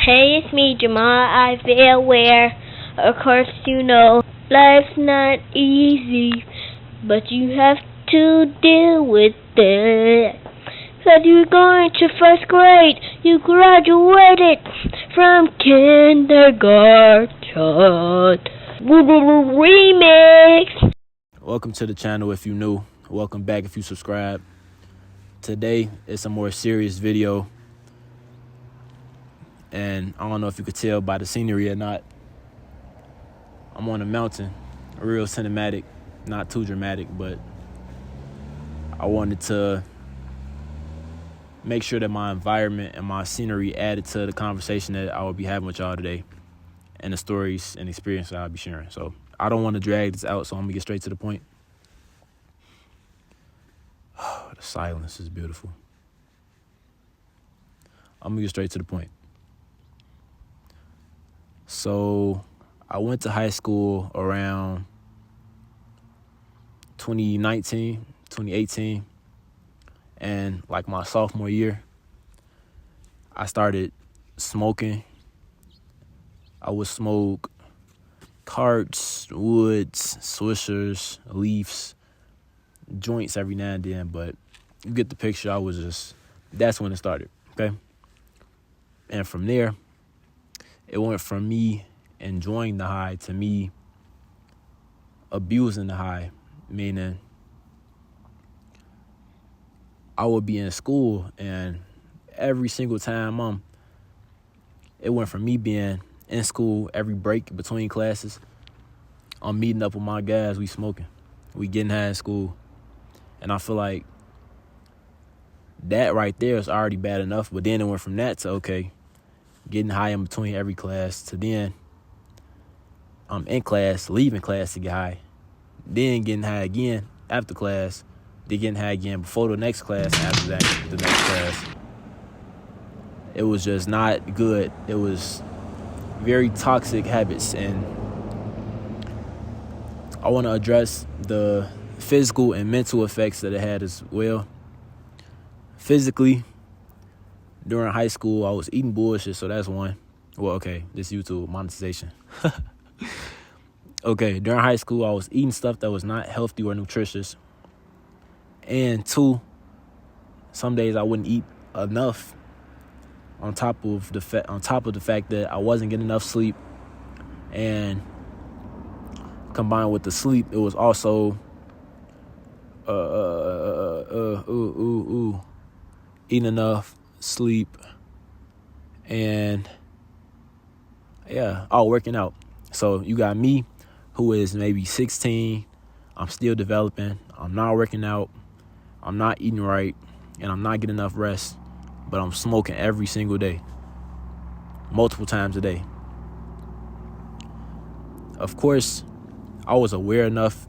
Hey, it's me, Jamal. I feel where, of course, you know, life's not easy, but you have to deal with it. Cause you're going to first grade, you graduated from kindergarten. Remix. Welcome to the channel if you're new. Welcome back if you subscribe. Today it's a more serious video. And I don't know if you could tell by the scenery or not. I'm on a mountain, real cinematic, not too dramatic, but I wanted to make sure that my environment and my scenery added to the conversation that I will be having with y'all today and the stories and experiences I'll be sharing. So I don't want to drag this out, so I'm gonna get straight to the point. The silence is beautiful. I'm gonna get straight to the point. So I went to high school around 2018, and like my sophomore year, I started smoking. I would smoke carts, woods, swishers, leaves, joints every now and then, but you get the picture. That's when it started, okay? And from there, it went from me enjoying the high to me abusing the high, meaning I would be in school and every single time it went from me being in school every break between classes, I'm meeting up with my guys, we smoking, we getting high in school. And I feel like that right there is already bad enough, but then it went from that to, okay, getting high in between every class, to then I'm in class, leaving class to get high, then getting high again after class, then getting high again before the next class, after that, the next class. It was just not good. It was very toxic habits, and I want to address the physical and mental effects that it had as well. Physically, during high school, I was eating bullshit, so that's one. Well, okay, this YouTube monetization. Okay, during high school, I was eating stuff that was not healthy or nutritious. And two, some days I wouldn't eat enough on top of the fact that I wasn't getting enough sleep. And combined with the sleep, it was also eating enough, sleep, and working out. So you got me, who is maybe 16, I'm still developing, I'm not working out, I'm not eating right, and I'm not getting enough rest, but I'm smoking every single day, multiple times a day. Of course, I was aware enough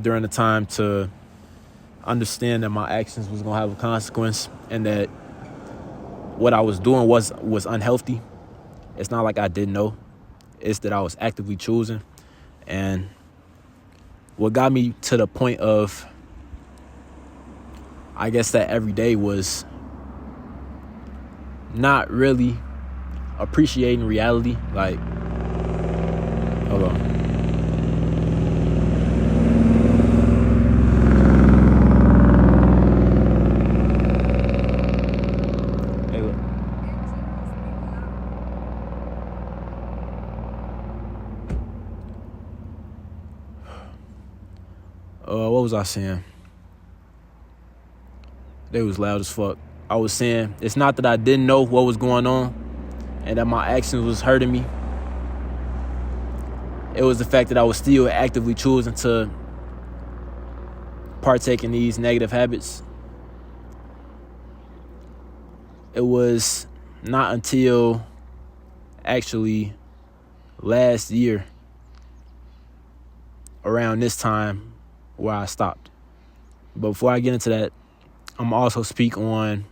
during the time to understand that my actions was going to have a consequence, and that what I was doing was unhealthy. It's not like I didn't know. It's that I was actively choosing. And what got me to the point of, I guess, that every day was not really appreciating reality. Like, hold on. Hey, look. What was I saying? They was loud as fuck. I was saying, it's not that I didn't know what was going on and that my actions was hurting me. It was the fact that I was still actively choosing to partake in these negative habits. It was not until actually last year, around this time, where I stopped. But before I get into that, I'm also speak on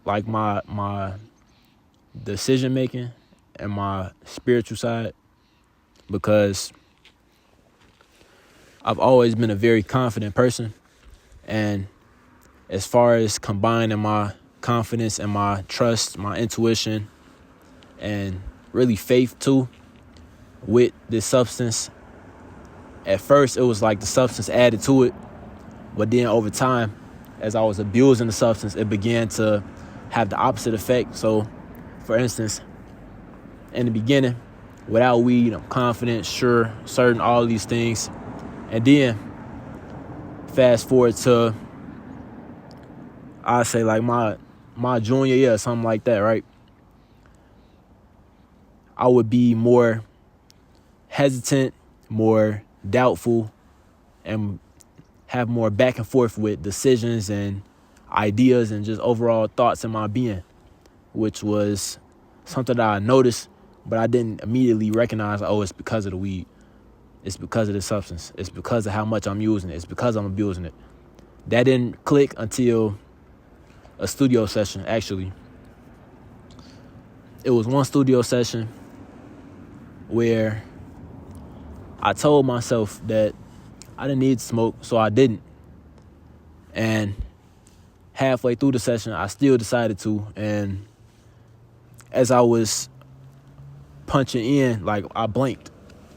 like my decision making and my spiritual side, because I've always been a very confident person, and as far as combining my confidence and my trust, my intuition, and really faith too with this substance. At first, it was like the substance added to it, but then over time, as I was abusing the substance, it began to have the opposite effect. So, for instance, in the beginning, without weed, I'm confident, sure, certain, all of these things. And then, fast forward to, I say like my junior year or something like that, right? I would be more hesitant, more doubtful, and have more back and forth with decisions and ideas and just overall thoughts in my being, which was something that I noticed, but I didn't immediately recognize, oh, it's because of the weed. It's because of the substance. It's because of how much I'm using it. It's because I'm abusing it. That didn't click until a studio session, actually. It was one studio session where I told myself that I didn't need to smoke, so I didn't. And halfway through the session, I still decided to. And as I was punching in, like, I blinked.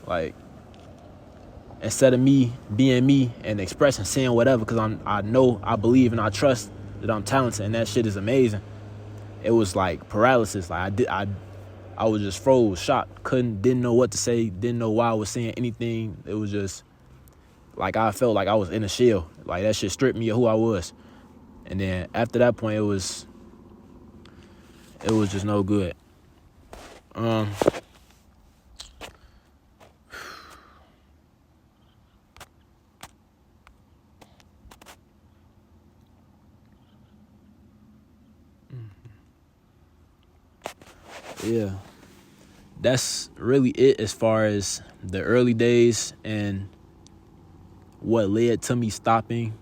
Like, instead of me being me and expressing, saying whatever, because I know, I believe, and I trust that I'm talented and that shit is amazing, it was like paralysis. Like, I was just froze, shocked, didn't know what to say, didn't know why I was saying anything. It was just like I felt like I was in a shell. Like, that shit stripped me of who I was. And then after that point, it was just no good. Yeah, that's really it as far as the early days and what led to me stopping.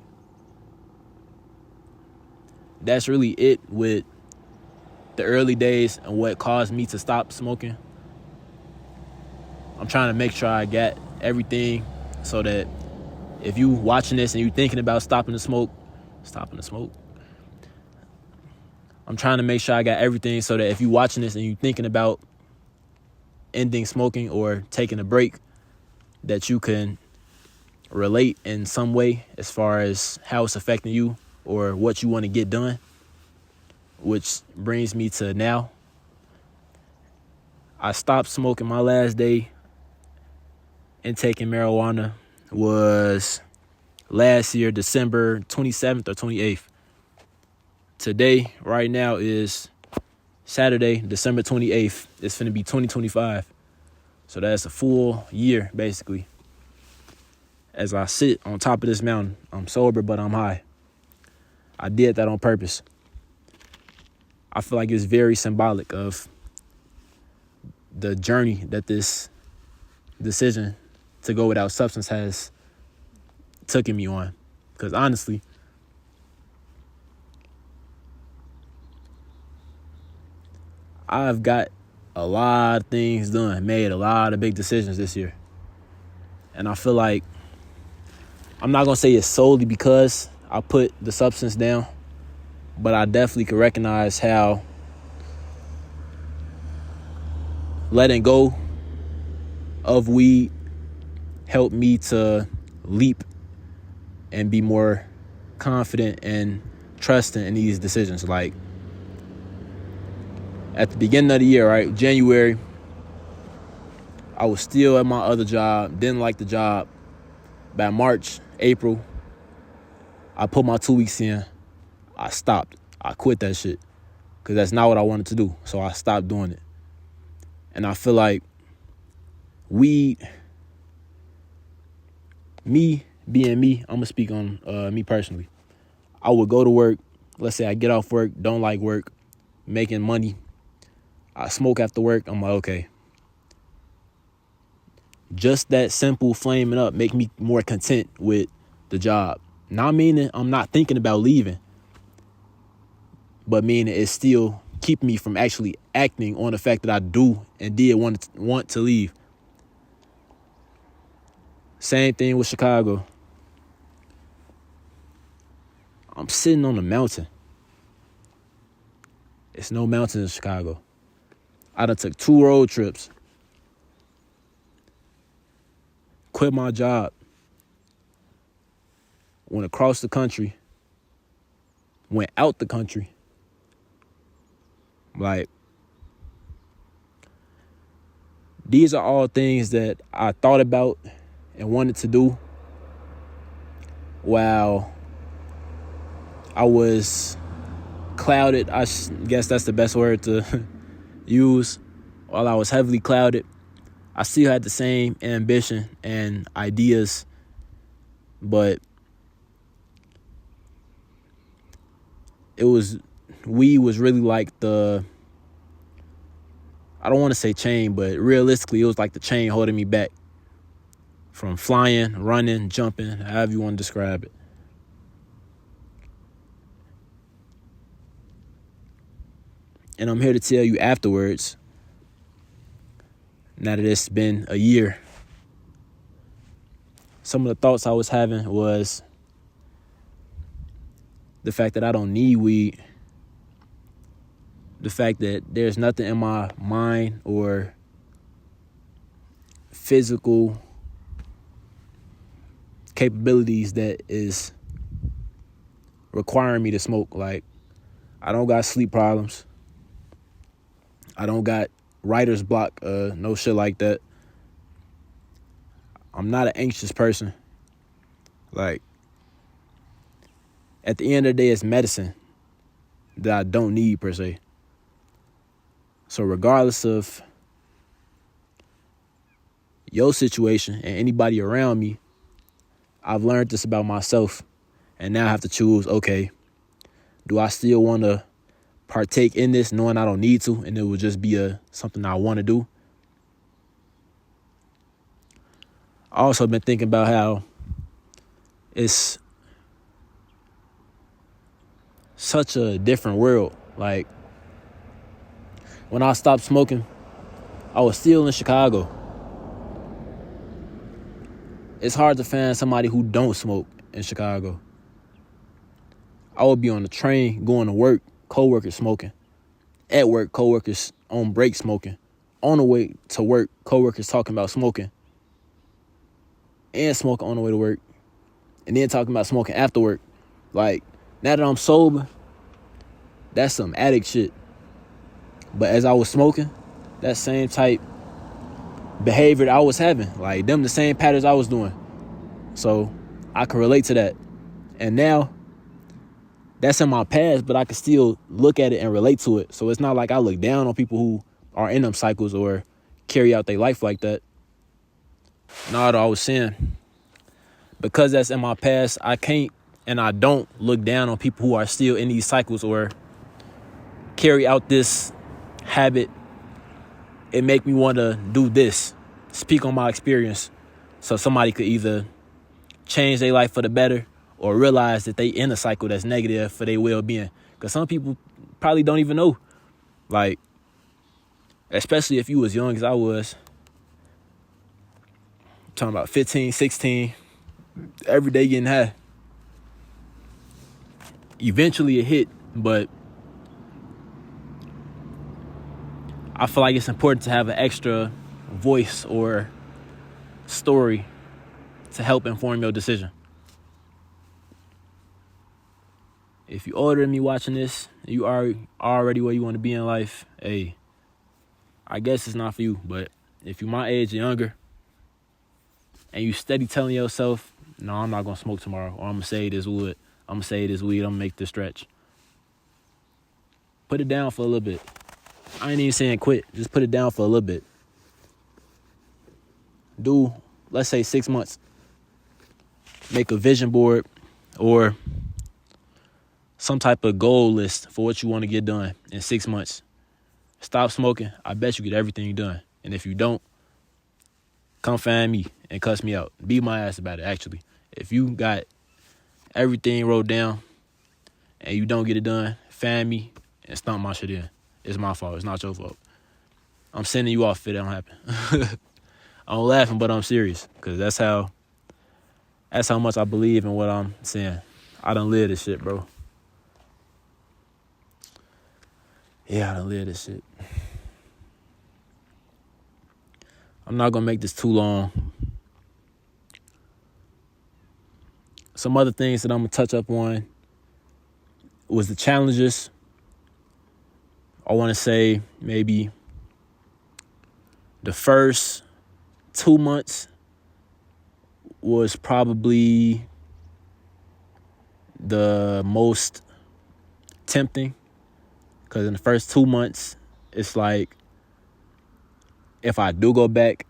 That's really it with the early days and what caused me to stop smoking. I'm trying to make sure I got everything so that if you watching this and you thinking about stopping the smoke. I'm trying to make sure I got everything so that if you watching this and you thinking about ending smoking or taking a break, that you can relate in some way as far as how it's affecting you or what you want to get done, which brings me to now. I stopped smoking. My last day in taking marijuana was last year, December 27th or 28th. Today, right now, is Saturday, December 28th. It's finna be 2025. So that's a full year, basically. As I sit on top of this mountain, I'm sober, but I'm high. I did that on purpose. I feel like it's very symbolic of the journey that this decision to go without substance has taken me on. Because honestly, I've got a lot of things done, made a lot of big decisions this year. And I feel like, I'm not going to say it's solely because I put the substance down, but I definitely can recognize how letting go of weed helped me to leap and be more confident and trusting in these decisions. Like, at the beginning of the year, right, January, I was still at my other job, didn't like the job. By March, April, I put my 2 weeks in. I stopped. I quit that shit because that's not what I wanted to do. So I stopped doing it. And I feel like weed, me being me, I'm going to speak on me personally. I would go to work. Let's say I get off work, don't like work, making money. I smoke after work. I'm like, okay. Just that simple flaming up make me more content with the job. Not meaning I'm not thinking about leaving, but meaning it's still keeping me from actually acting on the fact that I do and did want to leave. Same thing with Chicago. I'm sitting on a mountain. It's no mountains in Chicago. I done took 2 road trips. Quit my job. Went across the country. Went out the country. Like, these are all things that I thought about and wanted to do while I was clouded. I guess that's the best word to use. While I was heavily clouded, I still had the same ambition and ideas, but weed was really like I don't want to say chain, but realistically, it was like the chain holding me back from flying, running, jumping, however you want to describe it. And I'm here to tell you afterwards, now that it's been a year, some of the thoughts I was having was the fact that I don't need weed, the fact that there's nothing in my mind or physical capabilities that is requiring me to smoke. Like, I don't got sleep problems. I don't got writer's block, no shit like that. I'm not an anxious person. Like, at the end of the day, it's medicine that I don't need per se. So regardless of your situation and anybody around me, I've learned this about myself. And now I have to choose, okay, do I still want to partake in this knowing I don't need to and it will just be something I want to do? I also been thinking about how it's such a different world. Like, when I stopped smoking, I was still in Chicago. It's hard to find somebody who don't smoke in Chicago. I would be on the train going to work, coworkers smoking. At work, coworkers on break smoking. On the way to work, coworkers talking about smoking. And smoking on the way to work. And then talking about smoking after work. Like, now that I'm sober, that's some addict shit. But as I was smoking, that same type behavior that I was having, like them the same patterns I was doing. So I can relate to that. And now that's in my past, but I can still look at it and relate to it. So it's not like I look down on people who are in them cycles or carry out their life like that. No, I was saying, because that's in my past, I can't and I don't look down on people who are still in these cycles or carry out this habit. It make me want to do this, speak on my experience, so somebody could either change their life for the better or realize that they in a cycle that's negative for their well-being. Because some people probably don't even know. Like, especially if you was young as I was. I'm talking about 15, 16, every day getting high. Eventually it hit, but I feel like it's important to have an extra voice or story to help inform your decision. If you're older than me watching this, you are already where you want to be in life, hey, I guess it's not for you. But if you're my age or younger, and you steady telling yourself, no, I'm not going to smoke tomorrow, or I'm going to save this wood, I'm going to save this weed, I'm going to make this stretch. Put it down for a little bit. I ain't even saying quit. Just put it down for a little bit. Do, let's say 6 months. Make a vision board or some type of goal list for what you want to get done in 6 months. Stop smoking. I bet you get everything done. And if you don't, come find me and cuss me out. Beat my ass about it, actually. If you got everything wrote down and you don't get it done, find me and stomp my shit in. It's my fault. It's not your fault. I'm sending you off if it don't happen. I'm laughing, but I'm serious, because that's how much I believe in what I'm saying. I done lived this shit, bro. Yeah, I done lived this shit. I'm not gonna make this too long. Some other things that I'm gonna touch up on was the challenges. I want to say maybe the first 2 months was probably the most tempting, because in the first 2 months, it's like if I do go back,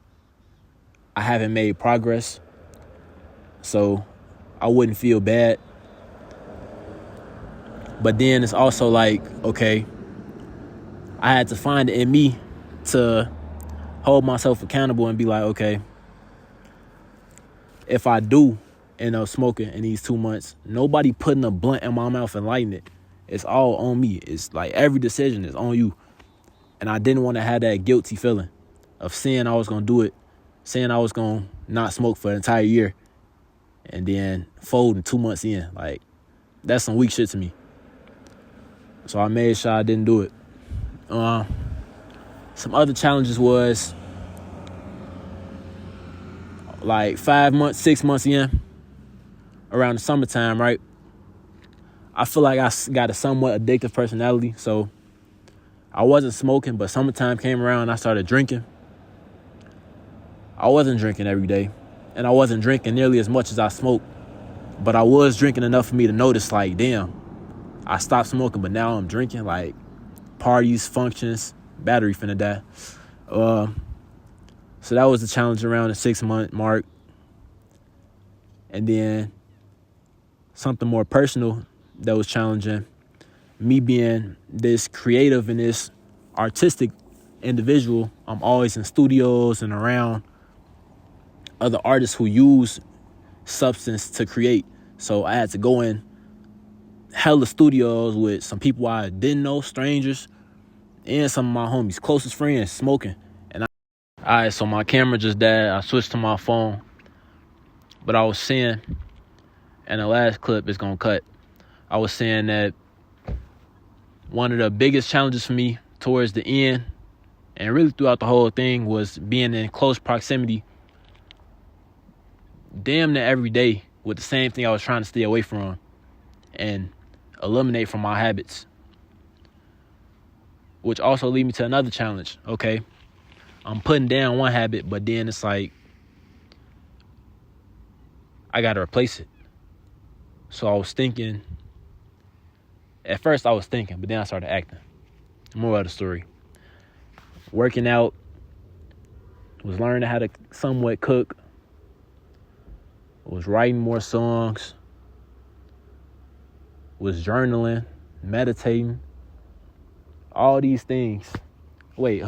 I haven't made progress, so I wouldn't feel bad. But then it's also like, okay, I had to find it in me to hold myself accountable and be like, okay, if I do end up smoking in these 2 months, nobody putting a blunt in my mouth and lighting it. It's all on me. It's like every decision is on you. And I didn't want to have that guilty feeling of saying I was going to do it, saying I was going to not smoke for an entire year, and then folding 2 months in. Like, that's some weak shit to me. So I made sure I didn't do it. Some other challenges was like 5 months, 6 months in, around the summertime, right? I feel like I got a somewhat addictive personality, so I wasn't smoking, but summertime came around and I started drinking. I wasn't drinking every day, and I wasn't drinking nearly as much as I smoked, but I was drinking enough for me to notice, like, damn, I stopped smoking, but now I'm drinking, like, parties, functions, battery finna die. So that was the challenge around the 6 month mark. And then something more personal that was challenging, me being this creative and this artistic individual. I'm always in studios and around other artists who use substance to create. So I had to go in hella studios with some people I didn't know, strangers, and some of my homies, closest friends, smoking. And alright, so my camera just died. I switched to my phone. But I was saying, and the last clip is gonna cut, I was saying that one of the biggest challenges for me towards the end, and really throughout the whole thing, was being in close proximity damn near every day with the same thing I was trying to stay away from and eliminate from my habits. Which also lead me to another challenge. Okay, I'm putting down one habit, but then it's like I gotta replace it. So I was thinking, at first I was thinking, but then I started acting. More of the story. Working out, was learning how to somewhat cook, was writing more songs, was journaling, meditating, all these things. Wait.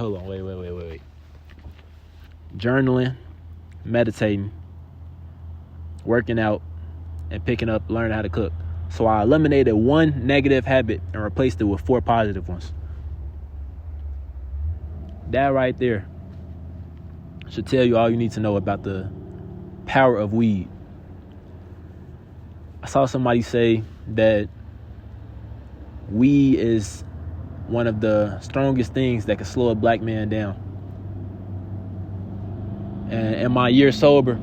Journaling, meditating, working out, and picking up, learning how to cook. So I eliminated one negative habit and replaced it with 4 positive ones. That right there should tell you all you need to know about the power of weed. I saw somebody say that weed is one of the strongest things that can slow a black man down. And in my year sober,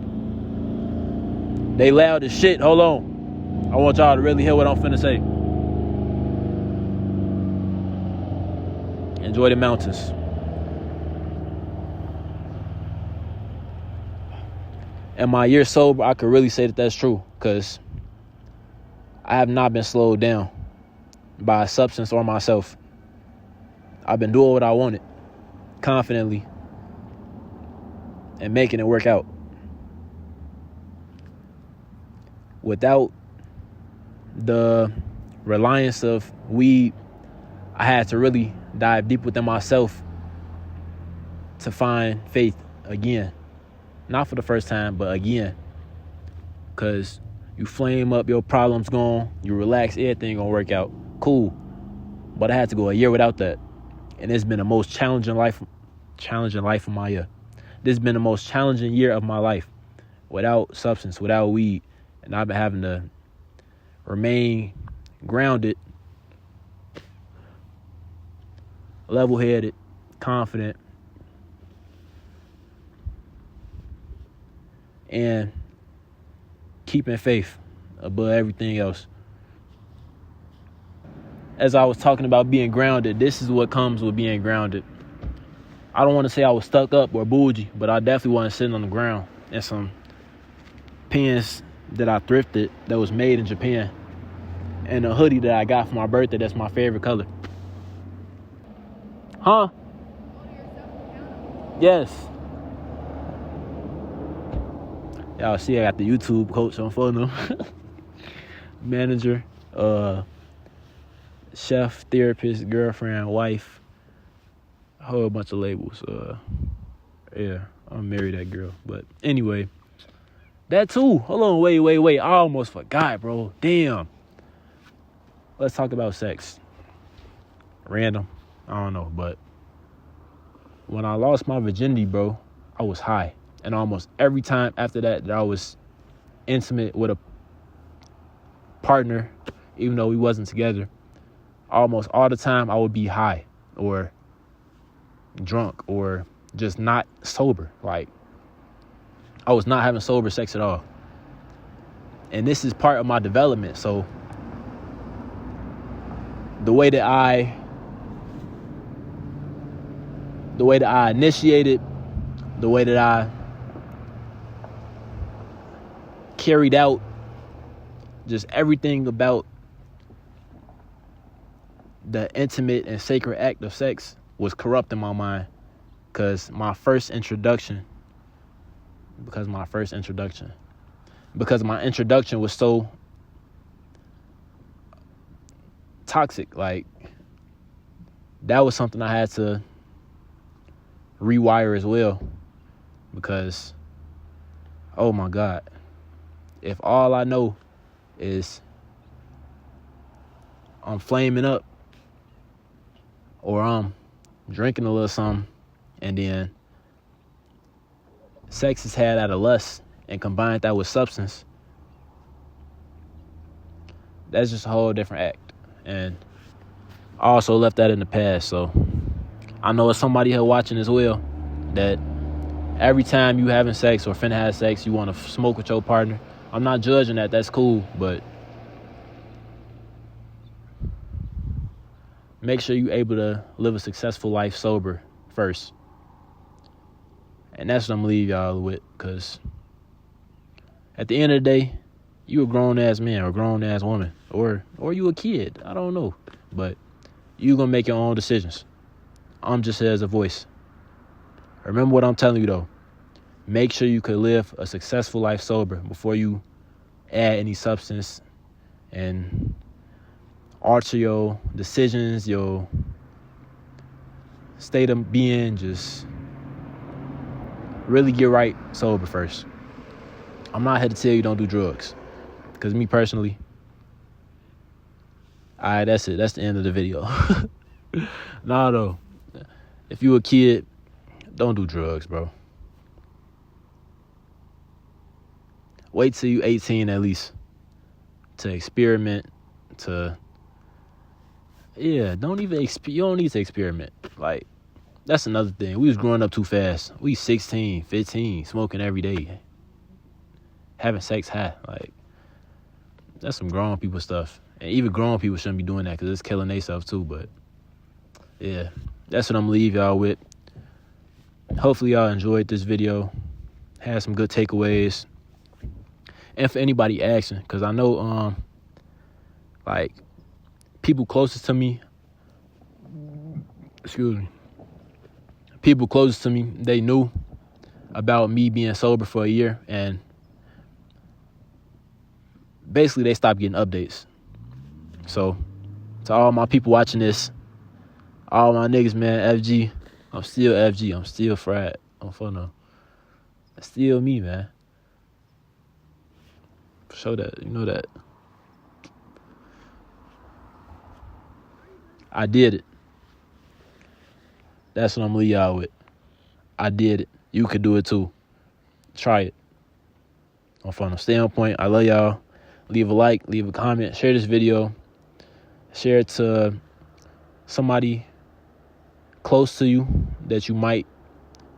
they loud as shit. Hold on. I want y'all to really hear what I'm finna say. Enjoy the mountains. In my year sober, I could really say that that's true, because I have not been slowed down by a substance or myself. I've been doing what I wanted, confidently, and making it work out. Without the reliance of weed, I had to really dive deep within myself to find faith again. Not for the first time, but again. Because you flame up, your problems gone, you relax, everything gonna work out. Cool. But I had to go a year without that. And it's been the most challenging life of my year. This has been the most challenging year of my life. Without substance, without weed. And I've been having to remain grounded, level-headed, confident, and keeping faith above everything else. As I was talking about being grounded, this is what comes with being grounded. I don't want to say I was stuck up or bougie, but I definitely wasn't sitting on the ground in some pins that I thrifted that was made in Japan, and a hoodie that I got for my birthday that's my favorite color. Huh? Yes. Y'all see I got the YouTube coach on photo. Manager, chef, therapist, girlfriend, wife, a whole bunch of labels. Yeah, I'm married that girl. But anyway, that too. Hold on, wait. I almost forgot, bro. Damn. Let's talk about sex. Random. I don't know, but when I lost my virginity, bro, I was high. And almost every time after that I was intimate with a partner, even though we wasn't together, almost all the time I would be high or drunk or just not sober. Like, I was not having sober sex at all. And this is part of my development. So the way that I initiated, the way that I carried out, just everything about the intimate and sacred act of sex was corrupt in my mind, because my introduction was so toxic. Like, that was something I had to rewire as well, because, oh my God, if all I know is I'm flaming up or I'm drinking a little something, and then sex is had out of lust and combined that with substance, that's just a whole different act. And I also left that in the past. So I know it's somebody here watching as well, that every time you having sex or finna have sex, you want to smoke with your partner. I'm not judging that. That's cool. But make sure you're able to live a successful life sober first. And that's what I'm going to leave y'all with, because at the end of the day, you a grown-ass man or grown-ass woman, or you a kid. I don't know. But you going to make your own decisions. I'm just here as a voice. Remember what I'm telling you, though. Make sure you can live a successful life sober before you add any substance and alter your decisions, your state of being. Just really get right sober first. I'm not here to tell you don't do drugs, because me personally, alright, that's it. That's the end of the video. Nah, though. If you a kid, don't do drugs, bro. Wait till you 18 at least to experiment. You don't need to experiment. Like, that's another thing. We was growing up too fast. We 16, 15, smoking every day, having sex high. Like, that's some grown people stuff. And even grown people shouldn't be doing that, because it's killing themselves too. But yeah, that's what I'm gonna leave y'all with. Hopefully y'all enjoyed this video, had some good takeaways. And for anybody asking, because I know like people closest to me, they knew about me being sober for a year, and basically they stopped getting updates. So to all my people watching this, all my niggas, man, FG, I'm still FG, I'm still fried. I'm for no. That's still me, man. Show that, you know that. I did it. That's what I'm gonna leave y'all with. I did it. You could do it too. Try it. I'm fun. Stay on point. I love y'all. leave a like, leave a comment, share this video, share it to somebody close to you that you might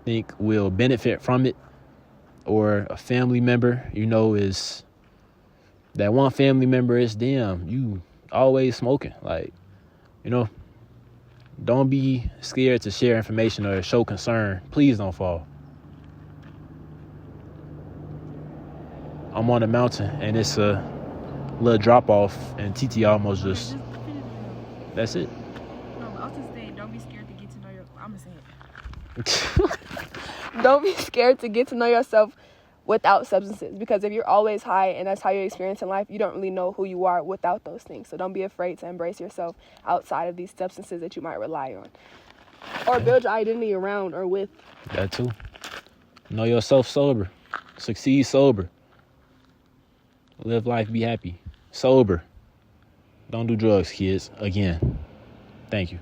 think will benefit from it, or a family member, is that one family member is, damn, you always smoking. Like, don't be scared to share information or show concern. Please don't fall. I'm on a mountain and it's a little drop off and TT almost just, that's it. No, I was just saying, don't be scared to get to know I'm gonna say it. Don't be scared to get to know yourself without substances, because if you're always high and that's how you're experiencing life, you don't really know who you are without those things. So don't be afraid to embrace yourself outside of these substances that you might rely on or build your identity around or with. That too. Know yourself sober. Succeed sober. Live life, be happy. Sober. Don't do drugs, kids. Again. Thank you.